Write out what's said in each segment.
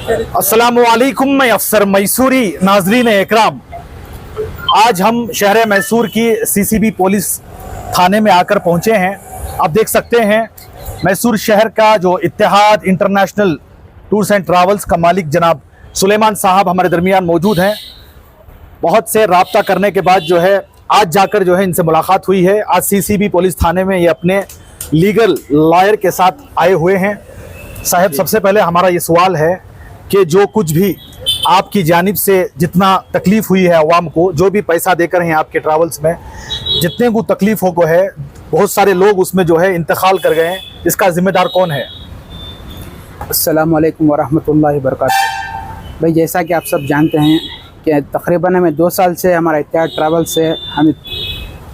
अस्सलामुअलैकुम, मैं अफसर मैसूरी। नाजरीन इकराम, आज हम शहर मैसूर की सीसीबी पुलिस थाने में आकर पहुंचे हैं। आप देख सकते हैं मैसूर शहर का जो इत्तेहाद इंटरनेशनल टूर्स एंड ट्रैवल्स का मालिक जनाब सुलेमान साहब हमारे दरमियान मौजूद हैं। बहुत से राब्ता करने के बाद जो है आज जाकर जो है इनसे मुलाकात हुई है। आज सीसीबी पुलिस थाने में ये अपने लीगल लॉयर के साथ आए हुए हैं। साहब, सबसे पहले हमारा ये सवाल है कि जो कुछ भी आपकी जानिब से जितना तकलीफ़ हुई है अवाम को, जो भी पैसा देकर हैं आपके ट्रैवल्स में, जितने को तकलीफ़ों को है, बहुत सारे लोग उसमें जो है इंतकाल कर गए हैं, इसका ज़िम्मेदार कौन है? अस्सलाम वालेकुम वरहमतुल्लाहि वबरकातुहू। भाई, जैसा कि आप सब जानते हैं कि तकरीबन हमें 2 साल से हमारा इत्तेहाद ट्रैवल से हम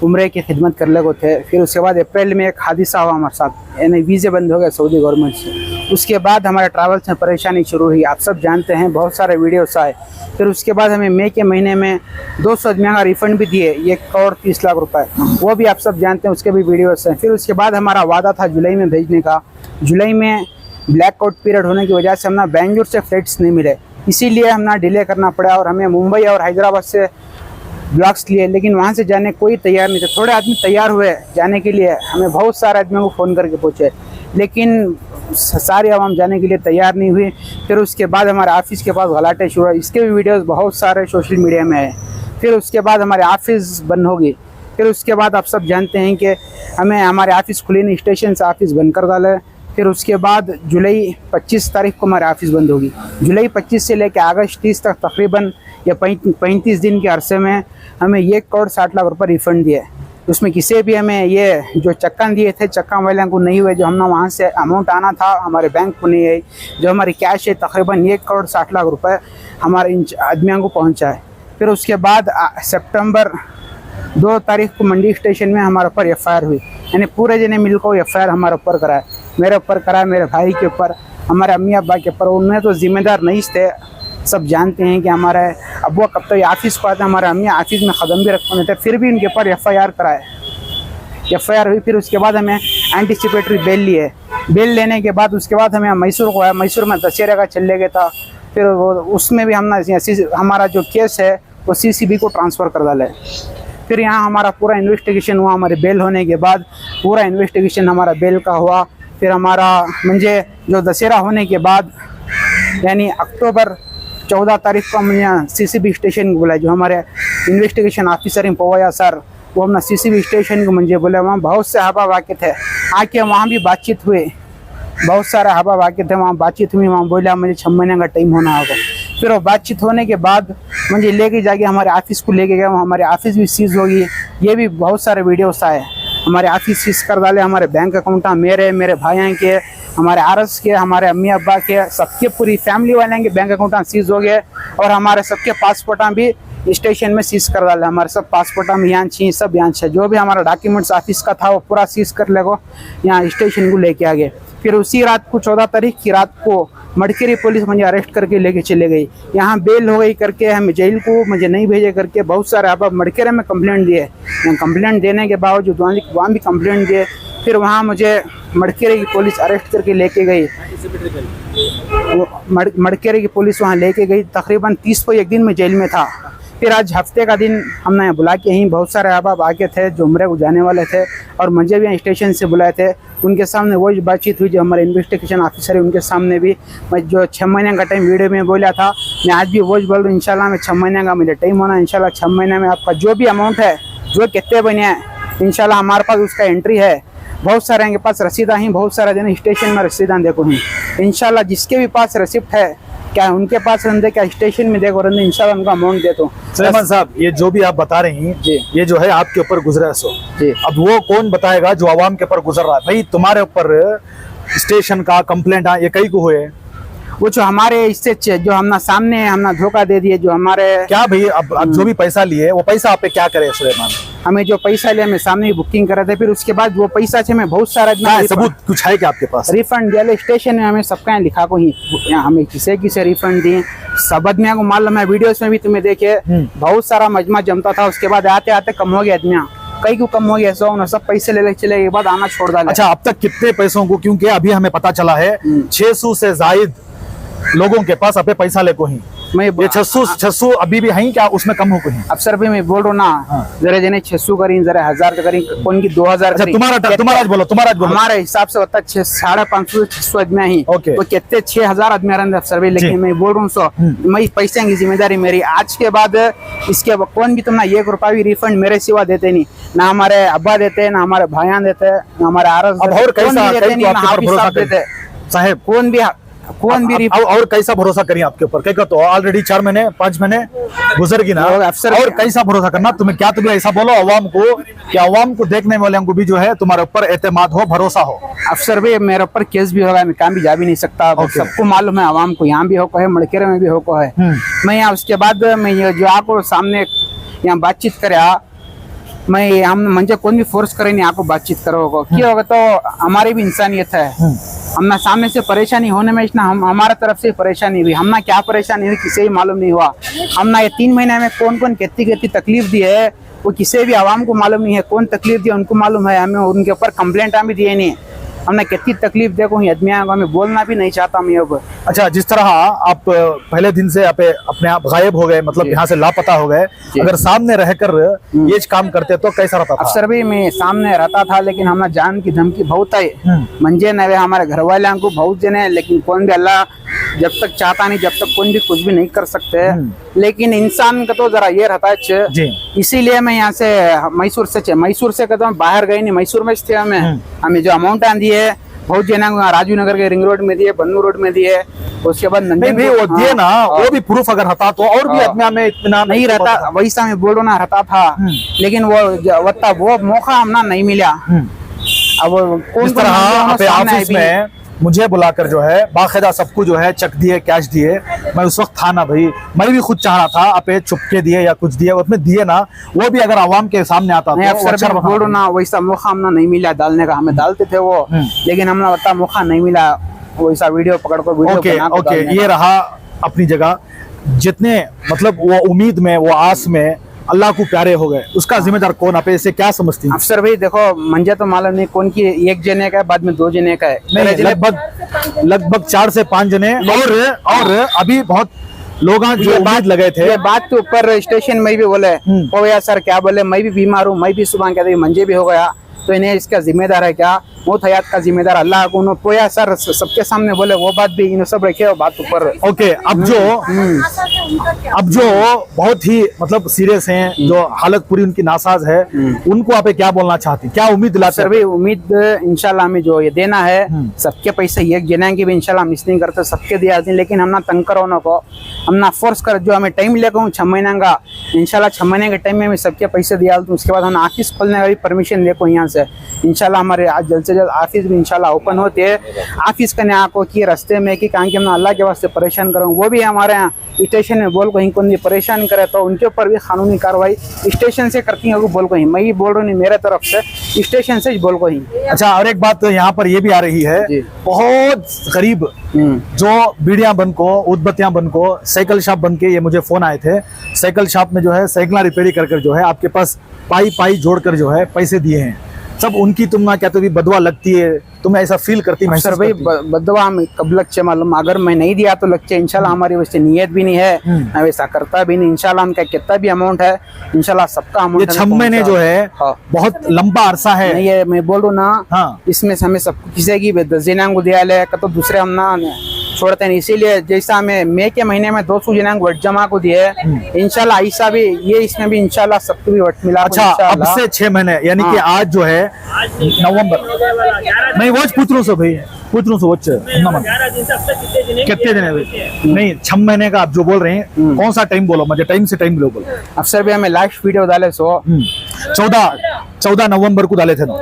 उम्रे की खिदमत कर ले थे। फिर उसके बाद अप्रैल में एक हादिसा हुआ हमारे साथ, यानी वीज़े बंद हो गए सऊदी गवर्नमेंट से। उसके बाद हमारे ट्रैवल्स में परेशानी शुरू हुई, आप सब जानते हैं, बहुत सारे वीडियोस आए। फिर उसके बाद हमें मई के महीने में 200 आदमियों का रिफ़ंड भी दिए, 1 करोड़ 30 लाख रुपए, वो भी आप सब जानते हैं, उसके भी वीडियोस हैं। फिर उसके बाद हमारा वादा था जुलाई में भेजने का। जुलाई में ब्लैकआउट पीरियड होने की वजह से हम ना बेंगलुरु से फ्लाइट्स नहीं मिले, इसीलिए हम ना डिले करना पड़ा और हमें मुंबई और हैदराबाद से ब्लॉक्स लिए, लेकिन वहाँ से जाने कोई तैयार नहीं थे। थोड़े आदमी तैयार हुए जाने के लिए, हमें बहुत सारे आदमियों को फ़ोन करके पूछे, लेकिन सारे आवाम जाने के लिए तैयार नहीं हुई। फिर उसके बाद हमारे ऑफिस के पास गलाटे शुरू हुए, इसके भी वीडियोस बहुत सारे सोशल मीडिया में है। फिर उसके बाद हमारे ऑफिस बंद होगी। फिर उसके बाद आप सब जानते हैं कि हमें हमारे ऑफिस खुले नहीं, स्टेशन से ऑफिस बंद कर डाले। फिर उसके बाद जुलाई 25 तारीख को हमारी ऑफिस बंद होगी। जुलाई 25 से लेकर अगस्त 30 तक तकरीबन या 35 दिन के अरसे में हमें 1 करोड़ 60 लाख रुपए रिफ़ंड दिए। उसमें किसी भी हमें ये जो चक्का दिए थे, चक्का वाले को नहीं हुए। जो हमने वहाँ से अमाउंट आना था हमारे बैंक को नहीं है। जो हमारी कैश है तकरीबन 1 करोड़ 60 लाख रुपए हमारे इन आदमियों को पहुँचा है। फिर उसके बाद सितंबर 2 तारीख को मंडी स्टेशन में हमारे ऊपर FIR हुई, यानी पूरे जने मिल को FIR हमारे ऊपर कराया, मेरे ऊपर कराया, मेरे भाई के ऊपर, हमारे अम्मी अब्बा के ऊपर। उनमें तो ज़िम्मेदार नहीं थे, सब जानते हैं कि हमारे अब्बा कब तो ऑफिस को आते, हमारे अम्मी ऑफिस में ख़दम भी रखते थे, फिर भी उनके ऊपर FIR कराए। FIR हुई। फिर उसके बाद हमें एंटिसिपेटरी बेल लिए। बेल लेने के बाद उसके बाद हमें मैसूर को आया। मैसूर में दशहरे का चल गया था। फिर उसमें भी हमारा जो केस है वो CCB को ट्रांसफ़र कर डाला है। फिर यहाँ हमारा पूरा इन्वेस्टिगेशन हुआ, हमारे बेल होने के बाद पूरा इन्वेस्टिगेशन हमारा बेल का हुआ। फिर हमारा मुझे जो दशहरा होने के बाद यानी अक्टूबर 14 तारीख को हमने यहाँ CCB स्टेशन को बुलाया। जो हमारे इन्वेस्टिगेशन ऑफिसर हैं पवैया सर, वो हमने CCB स्टेशन को मुझे बोले। वहाँ बहुत से हवा वाक़ित है, आके वहाँ भी बातचीत हुई, बहुत सारे हवा वाक़ित है, वहाँ बातचीत हुई। वहाँ बोला मुझे 6 महीने का टाइम होना होगा। फिर वो बातचीत होने के बाद मुझे लेके जाके हमारे ऑफिस को लेके गए, हमारे ऑफिस भी सीज होगी। ये भी बहुत सारे वीडियोस आए, हमारे ऑफिस सीज कर डाले, हमारे बैंक अकाउंट मेरे भाइयों के, हमारे आरस के, हमारे अम्मी अब्बा के, सबके पूरी फैमिली वाले के बैंक अकाउंट सीज हो गए। और हमारे सबके पासपोर्ट भी स्टेशन में सीज कर डाले। हमारे सब पासपोर्ट में यहाँ छी, सब यहाँ छे, जो भी हमारा डॉक्यूमेंट्स ऑफिस का था वो पूरा सीज कर लेगो, यहाँ स्टेशन को लेके आ गए। फिर उसी रात को 14 तारीख की रात को मडकेरी पुलिस मुझे अरेस्ट करके लेके चले गई। यहाँ बेल हो गई करके हमें जेल को मुझे नहीं भेजे करके बहुत सारे अब मडकेरे में कंप्लेंट दिए। कंप्लेंट देने के बावजूद वहाँ भी कंप्लेंट दिए। फिर वहाँ मुझे मडकेरे की पुलिस अरेस्ट करके लेके गई। मडकेरे की पुलिस वहाँ लेके गई। तकरीबन 30 को 1 दिन में जेल में था। फिर आज हफ्ते का दिन हमने बुला के यहीं बहुत सारे अहबाब आके थे जो उम्रे को जाने वाले थे, और मुझे भी स्टेशन से बुलाए थे। उनके सामने वो बातचीत हुई जो हमारे इन्वेस्टिगेशन ऑफिसर है, उनके सामने भी मैं जो 6 महीने का टाइम वीडियो में बोला था, मैं आज भी वो बोल रहा हूँ। इंशाल्लाह में 6 महीने का मुझे टाइम होना। इंशाल्लाह 6 महीने में आपका जो भी अमाउंट है, जो कितने बने हैं, इंशाल्लाह हमारे पास उसका एंट्री है। बहुत सारे के पास रसीदा ही, बहुत सारे दिन स्टेशन में रसीदा देखो ही। इंशाल्लाह जिसके भी पास रिसिप्ट है, क्या उनके पास रंदे, क्या स्टेशन में देखो रंदे, इंशाल्लाह उनका अमाउंट दे दो। सुलेमान साहब, ये जो भी आप बता रही हैं जी, ये जो है आपके ऊपर गुजरा है सो जी। अब वो कौन बताएगा जो आवाम के ऊपर गुजर रहा है? भाई, तुम्हारे ऊपर स्टेशन का कंप्लेंट ये कई को हुए, वो जो हमारे इससे जो हमने सामने हमने धोखा दे दिए, जो हमारे क्या भाई अब जो भी पैसा लिए वो पैसा आप पे क्या करे सुलेमान? हमें जो पैसा लिया, हमें सामने ही बुकिंग करा था। फिर उसके बाद वो पैसा से हमें बहुत सारा सबूत कुछ है क्या आपके पास? रिफंड दिया स्टेशन में, हमें सबका लिखा को ही हमें किसे रिफंड दिए। सब आदमियों को मालूम है, वीडियोस में भी तुम्हें देखे, बहुत सारा मजमा जमता था। उसके बाद आते आते कम हो गया आदमियाँ, कई को कम हो गया, 100 सब पैसे ले चले के बाद आना छोड़ डाला। अच्छा, अब तक कितने पैसों को, क्योंकि अभी हमें पता चला है 600 से जायद लोगों के पास अपने पैसा लेको ही मैं ये 600 अभी भी हैं क्या, उसमें कम हो कोई? अफसर भी मैं बोल रहा हूँ ना, जरा जने 600 करी, जरा 1000 करी, कौन की 2000 अच्छा करी। तुम्हारा आज बोलो हमारे हिसाब से होता है 550 600 आदमी ही, ओके। तो कितने 6000 आदमी रहते अफसर भी। लेकिन मैं बोल रहा हूँ सो मैं पैसे की जिम्मेदारी मेरी। आज के बाद इसके कौन भी तुमने 1 रुपया भी रिफंड मेरे सिवा देते नहीं, ना हमारे अब्बा देते, ना हमारे भाइयान देते, ना हमारे आरस अब और कैसा भरोसा देते साहब, कौन भी और कैसा भरोसा करिए आपके ऊपर? क्या तो ऑलरेडी 4 महीने 5 महीने गुजर गई ना, अफसर और कैसा भरोसा करना तुम्हें? क्या तुम्हें ऐसा बोलो अवाम को कि अवाम को देखने वाले को भी जो है तुम्हारे ऊपर एतमाद हो, भरोसा हो? अफसर भी मेरे ऊपर केस भी होगा, मैं काम भी जा भी नहीं सकता। सबको मालूम है, आवाम को यहाँ भी होको है, मड़केरे में भी होको है। मैं यहाँ उसके बाद मैं ये जो आपको सामने यहाँ बातचीत करे, मैं हम मंजे कौन भी फोर्स करे नहीं आपको बातचीत करो, क्यों होगा तो हमारी भी इंसानियत है। हमना सामने से परेशानी होने में इतना हमारा तरफ से परेशानी हुई, हमना क्या परेशानी हुई किसी भी मालूम नहीं हुआ। हमना ये 3 महीने में कौन कौन कितनी तकलीफ दी है वो किसी भी आवाम को मालूम नहीं है। कौन तकलीफ दी उनको मालूम है, हमें उनके ऊपर कंप्लेंट भी दिए नहीं। हमने कितनी तकलीफ देखो आदमियों को, हमें बोलना भी नहीं चाहता मैं अब। अच्छा, जिस तरह आप पहले दिन से अपने आप गायब हो गए, मतलब यहाँ से लापता हो गए, अगर सामने रहकर ये काम करते तो कैसा रहता था? अफसर भी मैं सामने रहता था, लेकिन हमारा जान की धमकी बहुत है। मंजे नवे हमारे घर वाले को बहुत जने, लेकिन कौन भी अल्लाह जब तक चाहता नहीं, जब तक कौन भी कुछ भी नहीं कर सकते। लेकिन इंसान का तो जरा ये रहता है, इसीलिए मैं यहाँ से मैसूर से कहता हूँ, बाहर गए नहीं, मैसूर में थे हमें जो अमाउंट आंदी है बहुत जना राजीव नगर के रिंग रोड में दिए, बन्नू रोड में दिए। उसके बाद भी वो दिए ना, वो भी प्रूफ अगर रहता तो और भी आदमी में इतना नहीं रहता। वैसा मैं बोल रहा ना, रहता था, लेकिन वो मौका हमना नहीं मिला। अब इस तरह ऑफिस में मुझे बुलाकर जो है बाकायदा सबको जो है चेक दिए, कैश दिए। मैं उस वक्त था ना भाई, मैं भी खुद चाह रहा था अपे चुपके दिए या कुछ दिए, उसमें दिए ना, वो भी अगर आवाम के सामने आता तो अच्छा बोलो ना। वैसा मौका हमने नहीं मिला डालने का, हमें डालते थे वो, लेकिन हमने बता मौका नहीं मिला वैसा वीडियो पकड़ कर वीडियो ओके, ये रहा अपनी जगह। जितने मतलब वो उम्मीद में, वो आस में अल्लाह को प्यारे हो गए, उसका जिम्मेदार कौन? आप इसे क्या समझती हैं? अफसर भाई देखो, मंजे तो मालूम नहीं कौन की 1 जने का है, बाद में 2 जने का है, नहीं लगभग 4 से 5 जने, और अभी बहुत लोग जो बात लगे थे। ये बात के ऊपर स्टेशन में भी बोले, ओ यार सर क्या बोले, मैं भी बीमार हूँ, मैं भी सुबह कहते मंजे भी हो गया, तो इन्हें इसका जिम्मेदार है क्या? मौत हयात का जिम्मेदार अल्लाह को। पोया सर सबके सामने बोले, वो बात भी इन सब रखे बात ऊपर। ओके, अब जो बहुत ही मतलब सीरियस हैं, जो हालत पूरी उनकी नासाज है, उनको आप क्या बोलना चाहती, क्या उम्मीद दिलाते? सर भाई उम्मीद इंशाल्लाह हमें जो ये देना है, सबके पैसे 1 जने की भी इंशाल्लाह मिस नहीं करते, सबके दिया। लेकिन हम ना तंग करो ना को, हम ना फोर्स कर, जो हमें टाइम लेकर 6 महीने का, इंशाल्लाह 6 महीने के टाइम में मैं सबके पैसे दिया दूँ। उसके बाद हम ऑफिस खोलने का भी परमिशन देखो यहाँ से इंशाल्लाह। हमारे आज जल्द से जल्द ऑफिस भी इंशाल्लाह ओपन होते हैं। ऑफिस करने आपको की रास्ते में कि कहाँ की हम अल्लाह के वास्ते परेशान करूँ, वो भी हमारे यहाँ स्टेशन में बोल कहीं कोई परेशान करे तो उनके ऊपर भी कानूनी कार्रवाई स्टेशन से करती है। बोल कहीं मैं ही बोल रहा हूँ, मेरे तरफ से स्टेशन से बोल कहीं। अच्छा, और एक बात यहाँ पर ये भी आ रही है, बहुत गरीब जो बीड़ियां बन को, उदबत्तियां बन को, साइकिल शॉप बन के, ये मुझे फोन आए थे, साइकिल शॉप में जो है साइकिल रिपेयरिंग कर जो है आपके पास पाई जोड़कर जो है पैसे दिए हैं सब, उनकी तुम ना क्या तो भी बदवा लगती है, तुम्हें ऐसा फील करती है? सर भाई बदवा कब लगचे मालूम, अगर मैं नहीं दिया तो लगचे इंशाल्लाह। हमारी वैसे नियत भी नहीं है, मैं वैसा करता भी नहीं इंशाल्लाह। उनका कितना भी अमाउंट है इंशाल्लाह सबका अमाउंट। ये 6 महीने जो है बहुत लंबा अरसा है। नहीं ये मैं बोल रहा हूँ ना, इसमें से हमें सब किसी की 10 जना को दिया ले तो दूसरे हम ना छोड़ते नहीं। इसीलिए जैसा हमें मई के महीने में 200 जना को वट जमा को दिए इंशाल्लाह, ऐसा भी ये इसमें भी इंशाल्लाह सबको भी वट मिला। अच्छा, अब से 6 महीने यानी कि आज जो है नवंबर, नहीं वो पूछ रहा हूँ भाई, पूछ रहा हूँ कितने दिन है? नहीं 6 महीने का आप जो बोल रहे हैं, कौन सा टाइम बोलो, मुझे टाइम से टाइम बोलो। अफसर भी हमें लास्ट वीडियो डाले 14 नवंबर को डाले थे ना,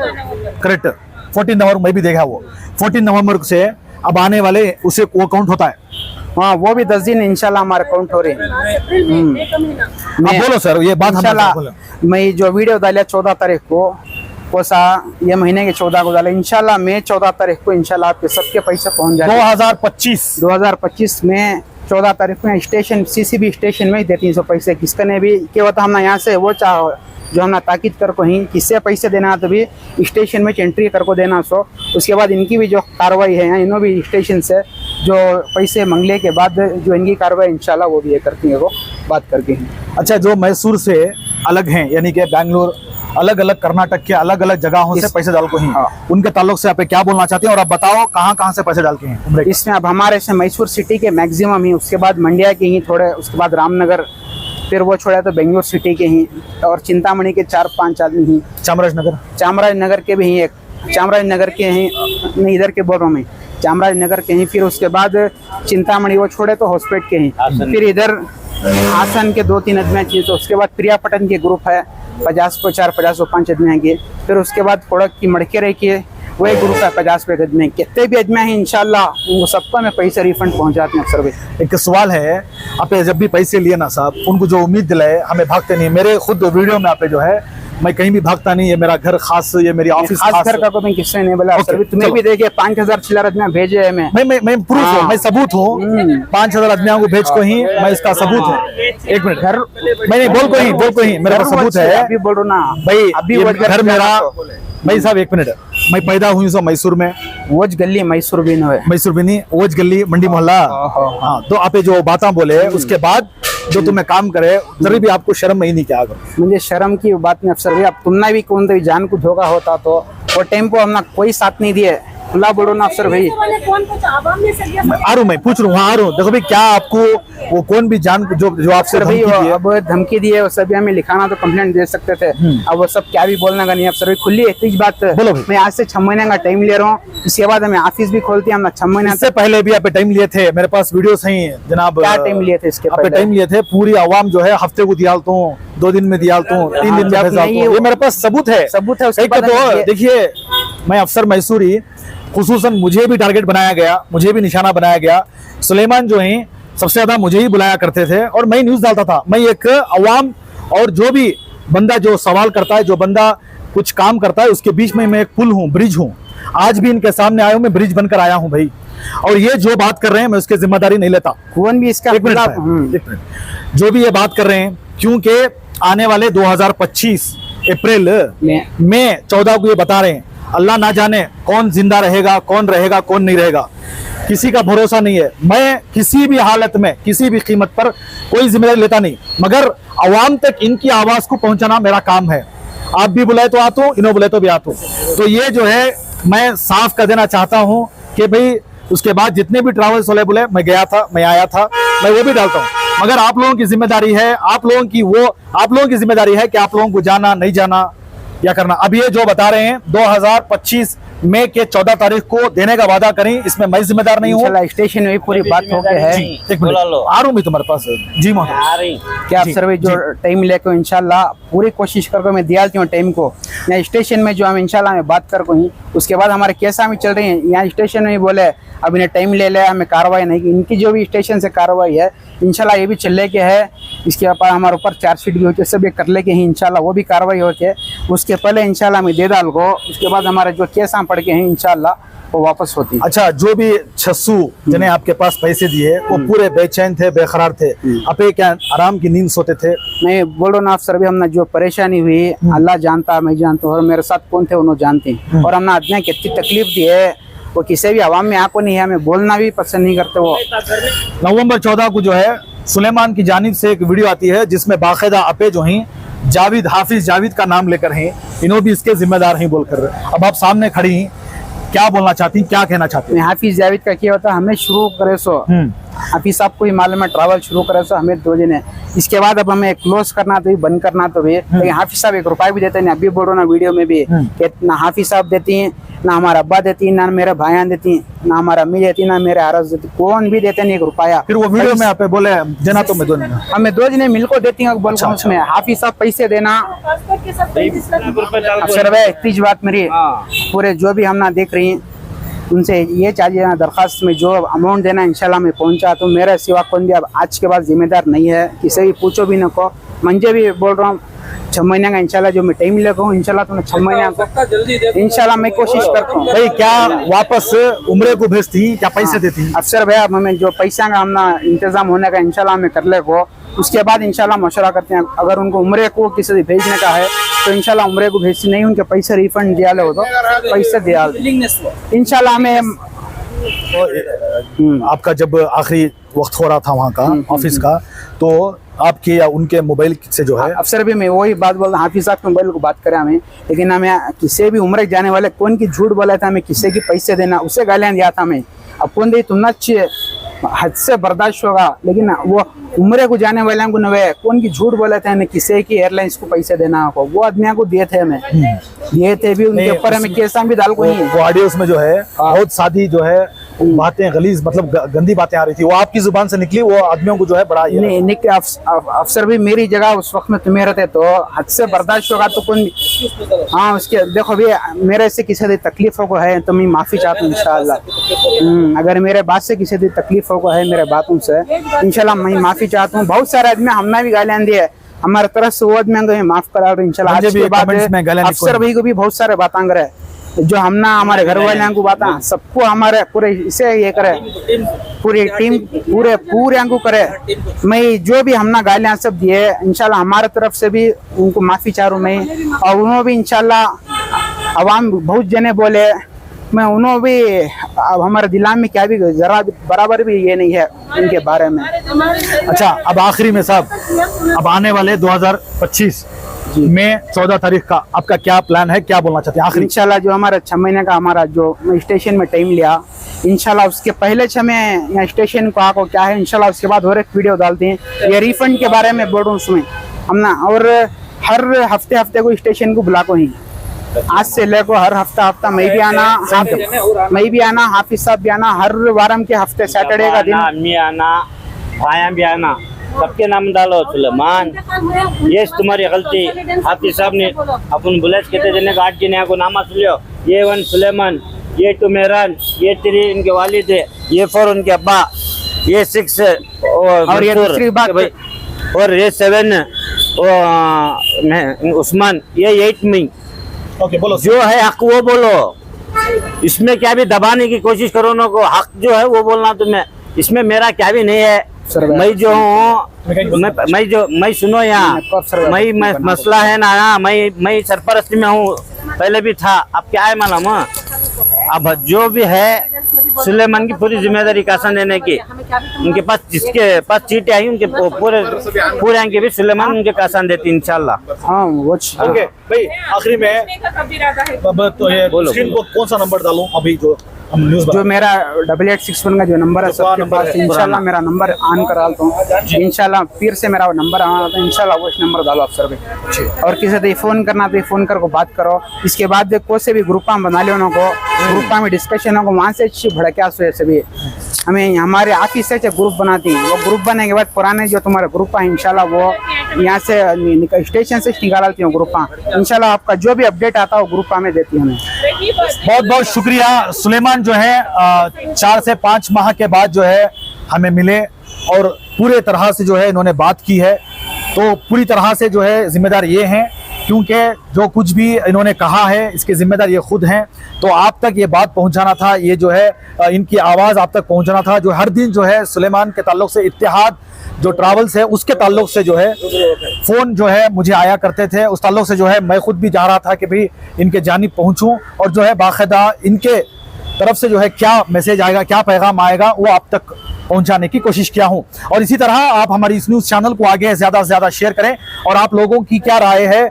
करेक्ट? 14 नवंबर में भी देखा वो, 14 नवंबर से अब आने वाले उसे वो काउंट होता है। हाँ, वो भी 10 दिन इंशाल्लाह हमारे काउंट हो रहे हैं। बोलो सर, ये बात इंशाल्लाह मैं जो वीडियो डाला 14 तारीख को, कोसा ये महीने के 14 को डाला इंशाल्लाह, मैं 14 तारीख को इंशाल्लाह आपके सबके पैसे पहुंच जाए। 2025 में 14 तारीख में स्टेशन CCB स्टेशन में ही दे 300 पैसे किसका ने भी क्या होता, हमने यहाँ से वो चाह जो हमने ताकीद कर को ही किससे पैसे देना तो भी स्टेशन में एंट्री कर को देना। सो उसके बाद इनकी भी जो कार्रवाई है इन्हों भी स्टेशन से जो पैसे मंगले के बाद जो इनकी कार्रवाई इंशाल्लाह वो भी ये करती है, वो बात करके हैं। अच्छा, जो मैसूर से अलग हैं, यानी कि बैंगलोर, अलग अलग कर्नाटक के अलग अलग जगहों से पैसे डाल को ही, हाँ। उनके ताल्लुक से आप क्या बोलना चाहते हैं? और आप बताओ कहाँ कहाँ से पैसे डाल के हैं उम्रे के? इसमें अब हमारे से मैसूर सिटी के मैक्सिमम ही, उसके बाद मंडिया के ही थोड़े, उसके बाद रामनगर, फिर वो छोड़ा तो बेंगलोर सिटी के ही, और चिंतामणि के 4-5 आदमी ही, चामराजनगर, चामराजनगर के भी ही एक, चामराजनगर के ही नहीं, इधर के बोल रहा हूँ मैं, चामराजनगर के ही, फिर उसके बाद चिंतामणि वो छोड़े तो हॉस्पिटल के ही, फिर इधर हासन के 2-3 आदमी चाहिए, तो उसके बाद प्रियापटन के ग्रुप है 50-4, 50-5 आदमी आएंगे, फिर उसके बाद कोड़क की मड़के रही के वो एक ग्रुप है 50 पे आदमी, कितने भी आदमी हैं इंशाल्लाह उनको सबको में पैसे रिफंड पहुंचाते हैं अफसर भाई। एक सवाल है, आप जब भी पैसे लिए ना साहब, उनको जो उम्मीद दिलाए, हमें भागते नहीं। मेरे खुद वीडियो में आप जो है, मैं कहीं भी भागता नहीं, ये मेरा घर खास, ये मेरी ऑफिस खास घर का को मैं किसने नहीं बोला अफसर भाई, तुम्हें भी देखे 5000 चिल्लर आदमी भेजे है, मैं प्रूफ हूँ, मैं सबूत हूँ, 5000 आदमियों को भेज को ही मैं इसका सबूत हूँ। एक मिनट, घर मैं नहीं बोल को ही मेरे पास सबूत है, अभी बोल रहा ना भाई, अभी घर मेरा भाई साहब। एक मिनट, मैं पैदा हुई सो मैसूर में, वोज गली मैसूर भी है, मैसूर भी नहीं, वोज गली मंडी मोहल्ला। हाँ, तो आप जो बातें बोले उसके बाद जो तुम्हें काम करे, जरूर भी आपको शर्म नहीं, नहीं क्या करो? मुझे शर्म की बात नहीं अफसर भाई, अब तुमने भी कौन जान को धोखा होता तो वो टेम्पो हमने कोई साथ नहीं दिए, खुला बोलो ना अफसर भाई। आ रहा मैं पूछ रहा हूँ, आ रहा हूँ। देखो भाई, क्या आपको वो कौन भी जान जो आपसे भाई अब धमकी दी है, वो सब हमें लिखाना तो कंप्लेंट दे सकते थे, अब वो सब क्या भी बोलने का नहीं अफसर भाई। खुली एक बात, मैं आज से 6 महीने का टाइम ले रहा हूँ, इसके बाद हमें ऑफिस भी खोलती है, हम 6 महीने से पहले भी आप टाइम लिए थे, मेरे पास वीडियो सही जनाब। क्या टाइम लिए थे इसके पहले? टाइम लिए थे, पूरी आवाम जो है हफ्ते को दिया तो 2 दिन में दिया तो 3 दिन में भेजा, ये मेरे पास सबूत है। तो देखिए, मैं अफसर मैसूरी, खुसूसन मुझे भी टारगेट बनाया गया, मुझे भी निशाना बनाया गया। सुलेमान जो है सबसे ज्यादा मुझे ही बुलाया करते थे और मैं न्यूज डालता था। मैं एक अवाम और जो भी बंदा जो सवाल करता है, जो बंदा कुछ काम करता है, उसके बीच में मैं एक पुल हूँ, ब्रिज हूँ। आज भी इनके सामने आया हूँ, मैं ब्रिज बनकर आया हूँ भाई। और ये जो बात कर रहे हैं, मैं उसकी जिम्मेदारी नहीं लेता, कौन भी इसका। एक मिनट, जो भी ये बात कर रहे हैं, क्योंकि आने वाले 2025 अप्रैल में 14 को ये बता रहे हैं, अल्लाह ना जाने कौन जिंदा रहेगा, कौन नहीं रहेगा, किसी का भरोसा नहीं है। मैं किसी भी हालत में, किसी भी कीमत पर कोई जिम्मेदारी लेता नहीं, मगर अवाम तक इनकी आवाज को पहुंचाना मेरा काम है। आप भी बुलाए तो आता हूँ, इन्हों बुलाए तो भी आता हूँ। तो ये जो है मैं साफ कर देना चाहता हूँ कि भाई उसके बाद जितने भी ट्रैवल्स वाले बुलाए, मैं गया था, मैं आया था, मैं वो भी डालता हूँ, मगर आप लोगों की जिम्मेदारी है, आप लोगों की जिम्मेदारी है कि आप लोगों को जाना नहीं जाना या करना। अब ये जो बता रहे हैं 2025 मई के 14 तारीख को देने का वादा करें, इसमें मैं जिम्मेदार नहीं हूँ। स्टेशन में पूरी बात हो गई है, आ रहा हूँ तुम्हारे पास। जी मोहन, क्या अफसर भाई जो टाइम लेकर इंशाल्लाह पूरी कोशिश करके मैं दिया हूँ टाइम को। यहाँ स्टेशन में जो हम इंशाल्लाह में बात कर ही, उसके बाद हमारे केसा में चल रही है, यहाँ स्टेशन में बोले अब इन्हें टाइम ले लिया, हमें कार्रवाई नहीं की। इनकी जो भी स्टेशन से कार्रवाई है इंशाल्लाह ये भी चलने के है, इसके ऊपर हमारे ऊपर चार्जशीट भी होती है, सब ये कर ले के ही इंशाल्लाह वो भी कार्रवाई होती है। उसके पहले इंशाल्लाह मैं दे डाल को, उसके बाद हमारे जो केस पड़ के हैं इंशाल्लाह वो वापस होती है। अच्छा, जो भी 600 जिन्हें आपके पास पैसे दिए वो पूरे बेचैन थे, बेकरार थे, आप क्या आराम की नींद सोते थे? मैं बोलो ना अफसर भी, हमने जो परेशानी हुई अल्लाह जानता, मैं जानता हूँ, और मेरे साथ कौन थे उन्होंने जानते हैं, और हमने आदमी कितनी तकलीफ दी है वो किसी भी आवाम में आको नहीं है, हमें बोलना भी पसंद नहीं करते। वो नवंबर 14 को जो है सुलेमान की जानिब से एक वीडियो आती है जिसमें बाकायदा अपे जो हैं जावेद, हाफिज जावेद का नाम लेकर हैं, इन्हों भी इसके जिम्मेदार हैं बोलकर। अब आप सामने खड़ी हैं, क्या बोलना चाहती हैं, क्या कहना चाहती हैं? हाफिज जावेद का क्या होता, हमें शुरू करे सो हाफिज साहब को ही मालूम है, ट्रैवल शुरू करे सो हमें 2 दिन है, इसके बाद अब हमें क्लोज करना तो भी, बंद करना तो भी। लेकिन हाफिज साहब 1 रुपया भी देते नहीं, अभी बोल रहा ना वीडियो में भी, ना हाफिज साहब देती हैं, ना हमारा अब्बा देती है, ना मेरे भाइयां देती, ना हमारा अम्मी देती, ना मेरे आरस देती, कौन भी देते नहीं 1 रुपया। फिर वो वीडियो में आप बोले जना तो मैं दो हमें 2 दिन मिल को देती हैं, बोल उसमें हाफिज साहब पैसे देना। अफसर भाई इतनी बात मेरी, पूरे जो भी हम ना देख रही हैं उनसे ये चाहिए ना, दरखास्त में जो अमाउंट देना इंशाल्लाह मैं पहुंचा, तो मेरे सिवा कौन भी अब आज के बाद जिम्मेदार नहीं है, किसी भी पूछो भी न को। मंजे भी बोल रहा हूँ 6 महीने का इंशाल्लाह जो मैं टाइम लेगा हूँ इंशाल्लाह, तो 6 महीने का इंशाल्लाह मैं कोशिश करता हूँ। भाई क्या वापस उम्रे को भेजती, क्या पैसे देती? अफसर भाई अब हमें जो पैसा का हमना इंतजाम होने का इंशाल्लाह हमें कर ले को, उसके बाद इंशाल्लाह मशवरा करते हैं। अगर उनको उम्रे को किसी से भेजने का है तो इंशाल्लाह उम्रे को भेजती नहीं, उनके पैसे रिफंड दिया ले हो तो पैसे दिया इंशाल्लाह। हमें तो आपका जब आखिरी वक्त हो रहा था वहाँ का ऑफिस का, तो आपके या उनके मोबाइल से जो है अफसर भी मैं वही बात बोल रहा, हाफिज साहब के मोबाइल को बात करें हमें, लेकिन हमें किसी भी उम्र जाने वाले कौन की झूठ बोला था, हमें किसी की पैसे देना, उसे गालियाँ दिया था हमें। अब कौन दे तुम ना अच्छे हद से बर्दाश्त होगा, लेकिन वो उम्र को जाने वाले को नवे कौन की झूठ बोले थे, हमें किसी की एयरलाइंस को पैसे देना को, वो आदमियों को दिए थे, हमें दिए थे भी, उनके ऊपर हमें केसा भी डाल को नहीं। वो ऑडियोस में जो है बहुत सादी जो है बातें गलीज मतलब गंदी बातें आ रही थी, वो आपकी जुबान से निकली, वो आदमियों को जो है बड़ा नहीं अफसर भी मेरी जगह उस वक्त में तुम्हें रहते तो हद से बर्दाश्त होगा तो कौन। हाँ उसके देखो भी मेरे से किसी भी तकलीफों को है तो मैं माफी चाहता हूँ इंशाल्लाह। अगर मेरे बात से किसी भी तकलीफों को है मेरे बातों से इंशाल्लाह मैं माफी चाहता हूँ। बहुत सारे आदमी हमने भी गालियां दी है, हमारे तरफ से वो आदमी को माफ करा इंशाल्लाह। आज के बाद अफसर भाई को भी बहुत सारे बातें करे जो हमना हमारे घर वाले को बात सबको हमारे पूरे इसे ये करे, पूरी टीम पूरे को करे। मैं जो भी हमना गालियां सब दिए इंशाल्लाह हमारे तरफ से भी उनको माफी चाहूँ मैं, और उन्होंने भी इंशाल्लाह अवाम बहुत जने बोले मैं उन्होंने भी अब हमारे दिला में क्या भी जरा बराबर भी ये नहीं है उनके बारे में। अच्छा अब आखिरी में साहब, अब आने वाले 2025 में 14 तारीख का आपका क्या प्लान है, क्या बोलना चाहते हैं आखिरी? इंशाल्लाह जो हमारा 6 महीने का हमारा जो स्टेशन में टाइम लिया इंशाल्लाह उसके पहले 6 में यहाँ स्टेशन को आको क्या है इंशाल्लाह उसके बाद और एक वीडियो डालते हैं। ये रिफंड के बारे में बोल रहा हूँ उसमें हम ना, और हर हफ्ते को स्टेशन को बुला को ही आज से लेको हर हफ्ता मैं भी आना हाफिज साहब भी आना, हर वारम के हफ्ते सैटरडे का दिन अम्मी आना आया भी आना, सबके नाम डालो। सुलेमान ये तुम्हारी गलती, हाफिज साहब ने अपन बुलेट कहते जने 8 जने को नाम लियो, ये 1 सुलेमान, ये 2 मेहरान, ये 3 इनके वालिद है, ये 4 उनके अब्बा, ये 6 और ये दूसरी बात और ये 7 उस्मान, ये 8 में। ओके बोलो जो है हक वो बोलो, इसमें क्या भी दबाने की कोशिश करो ना को, हक जो है वो बोलना तुम्हें, इसमें मेरा क्या भी नहीं है। मैं जो हूँ मैं सुनो यहाँ मैं मसला है ना, मैं सरपरस्ती में हूँ, पहले भी था, अब क्या है मालूम, अब जो भी है सुलेमान की पूरी जिम्मेदारी कासन देने की, उनके पास जिसके पास चीटें आई उनके पूरे आएंगे भी सुलेमान उनके कासन देती इंशाल्लाह। हाँ वो ओके भाई आखिरी में अब तो ये स्क्रीन को कौन सा नंबर डालूं अभी जो हम न्यूज़ जो मेरा 8861 का जो नंबर है सबके पास इंशाल्लाह मेरा नंबर ऑन करा तो इंशाल्लाह फिर से मेरा नंबर आना था इंशाल्लाह वो नंबर डालो अफसर भाई, और किसी से फोन करना तो फोन करके बात करो। इसके बाद कोई से भी ग्रुपा बना लियो को, ग्रुपा में डिस्कशन हो वहाँ से अच्छी भड़का सभी हमें हमारे ऑफिस से ग्रुप बनाती हैं, वो ग्रुप बनने के बाद पुराने जो तुम्हारे ग्रुप है इंशाल्लाह वो यहाँ से स्टेशन से निकालती हूँ ग्रुपा, इंशाल्लाह आपका जो भी अपडेट आता है वो ग्रुपा में देती हूँ। बहुत बहुत शुक्रिया। सुलेमान जो है 4 से 5 माह के बाद जो है हमें मिले और पूरे तरह से जो है इन्होंने बात की है, तो पूरी तरह से जो है जिम्मेदार ये हैं क्योंकि जो कुछ भी इन्होंने कहा है इसके जिम्मेदार ये खुद हैं। तो आप तक ये बात पहुंचाना था, ये जो है इनकी आवाज़ आप तक पहुंचाना था। जो हर दिन जो है सुलेमान के ताल्लुक से इत्तेहाद जो ट्रैवल्स है उसके ताल्लुक से जो है फ़ोन जो है मुझे आया करते थे, उस ताल्लुक से जो है मैं खुद भी जा रहा था कि भाई इनके जानिब पहुँचूँ और जो है बाकायदा इनके तरफ से जो है क्या मैसेज आएगा, क्या पैगाम आएगा वो आप तक पहुंचाने की कोशिश किया हूं। और इसी तरह आप हमारी इस न्यूज़ चैनल को आगे ज़्यादा से ज़्यादा शेयर करें। और आप लोगों की क्या राय है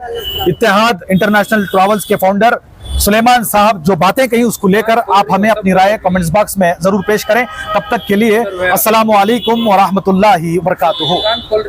इत्तेहाद इंटरनेशनल ट्रैवल्स के फाउंडर सुलेमान साहब जो बातें कही उसको लेकर आप हमें अपनी राय कमेंट्स बॉक्स में ज़रूर पेश करें। तब तक के लिए अस्सलामु अलैकुम व रहमतुल्लाहि व बरकातुहू।